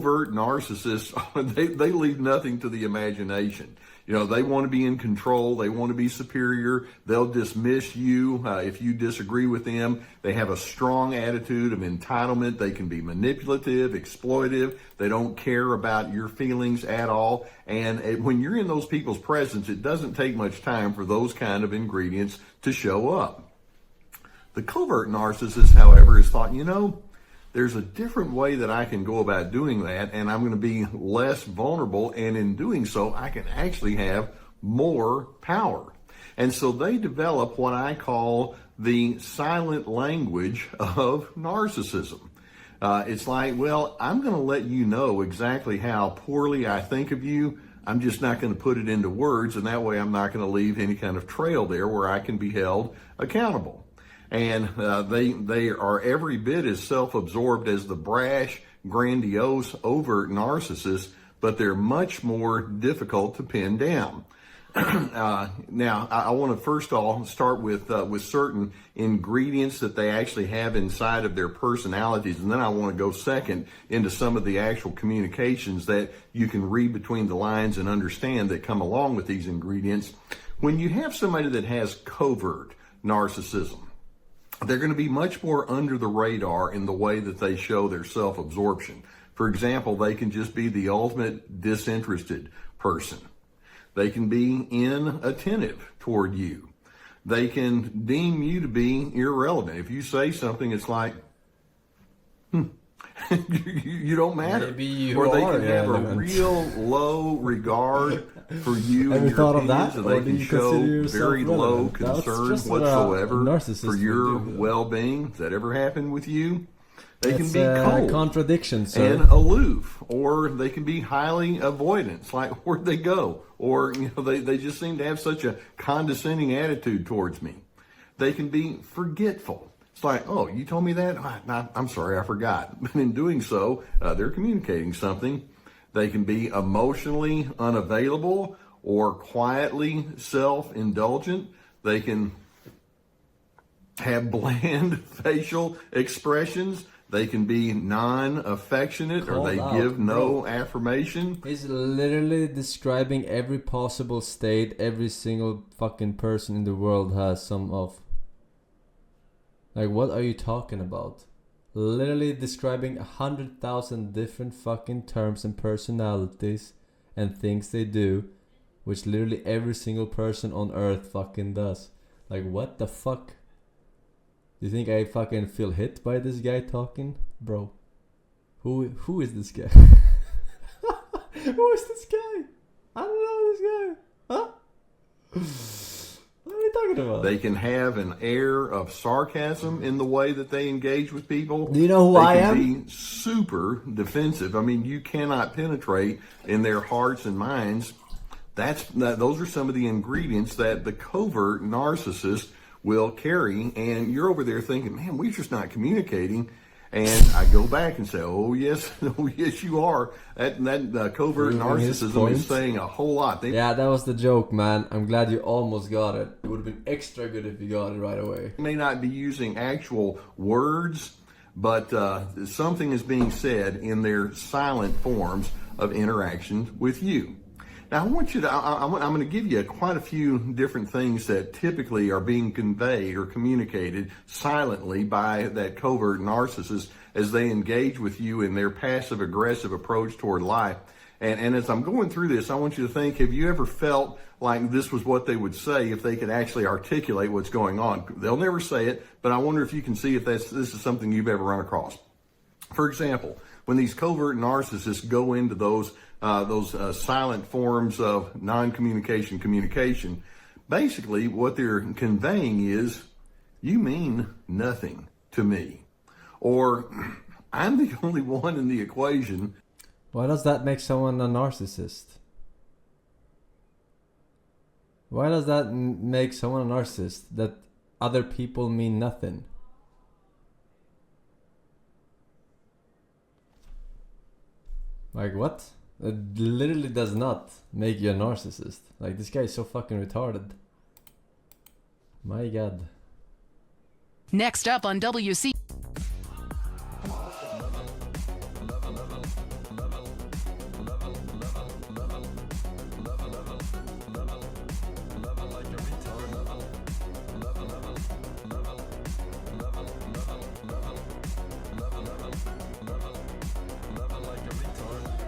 covert narcissists, they leave nothing to the imagination. You know, they want to be in control. They want to be superior. They'll dismiss you if you disagree with them. They have a strong attitude of entitlement. They can be manipulative, exploitive. They don't care about your feelings at all. And when you're in those people's presence, it doesn't take much time for those kind of ingredients to show up. The covert narcissist, however, has thought, you know, there's a different way that I can go about doing that, and I'm going to be less vulnerable, and in doing so, I can actually have more power. And so they develop what I call the silent language of narcissism. It's like, well, I'm going to let you know exactly how poorly I think of you. I'm just not going to put it into words, and that way I'm not going to leave any kind of trail there where I can be held accountable. And they are every bit as self-absorbed as the brash, grandiose, overt narcissists, but they're much more difficult to pin down. Now, I want to first of all start with certain ingredients that they actually have inside of their personalities, and then I want to go second into some of the actual communications that you can read between the lines and understand that come along with these ingredients. When you have somebody that has covert narcissism, they're going to be much more under the radar in the way that they show their self-absorption. For example, they can just be the ultimate disinterested person. They can be inattentive toward you. They can deem you to be irrelevant. If you say something, it's like, you don't matter. Maybe you or they are can have a real low regard for you and your opinions, and they can show very low concern whatsoever for your well-being. Does that ever happen with you? They can be cold, contradiction, sir. and aloof, or they can be highly avoidant. It's like, where'd they go? Or, you know, they just seem to have such a condescending attitude towards me. They can be forgetful. It's like, oh, you told me that? I'm sorry, I forgot. But in doing so, they're communicating something. They can be emotionally unavailable or quietly self-indulgent. They can have bland facial expressions. They can be non-affectionate, or they give no affirmation. He's literally describing every possible state every single fucking person in the world has some of. Like, what are you talking about? Literally describing 100,000 different fucking terms and personalities and things they do, which literally every single person on earth fucking does. Like, what the fuck? Do you think I fucking feel hit by this guy talking? Bro, who is this guy? Who is this guy? I don't know this guy. Huh? What are we talking about? They can have an air of sarcasm in the way that they engage with people. Do you know who I am? They can be super defensive. I mean, you cannot penetrate in their hearts and minds. Those are some of the ingredients that the covert narcissist will carry. And you're over there thinking, man, we're just not communicating. And I go back and say, oh yes, you are. That covert narcissism is saying a whole lot. Yeah, that was the joke, man. I'm glad you almost got it. It would have been extra good if you got it right away. They may not be using actual words, but something is being said in their silent forms of interaction with you. Now, I want you to, I'm going to give you quite a few different things that typically are being conveyed or communicated silently by that covert narcissist as they engage with you in their passive-aggressive approach toward life. And as I'm going through this, I want you to think, have you ever felt like this was what they would say if they could actually articulate what's going on? They'll never say it, but I wonder if you can see if this is something you've ever run across. For example, when these covert narcissists go into those silent forms of non-communication communication, basically what they're conveying is, you mean nothing to me. Or, I'm the only one in the equation. Why does that make someone a narcissist? Why does that make someone a narcissist? That other people mean nothing? Like, what? It literally does not make you a narcissist. Like, this guy is so fucking retarded. My god. Next up on WC.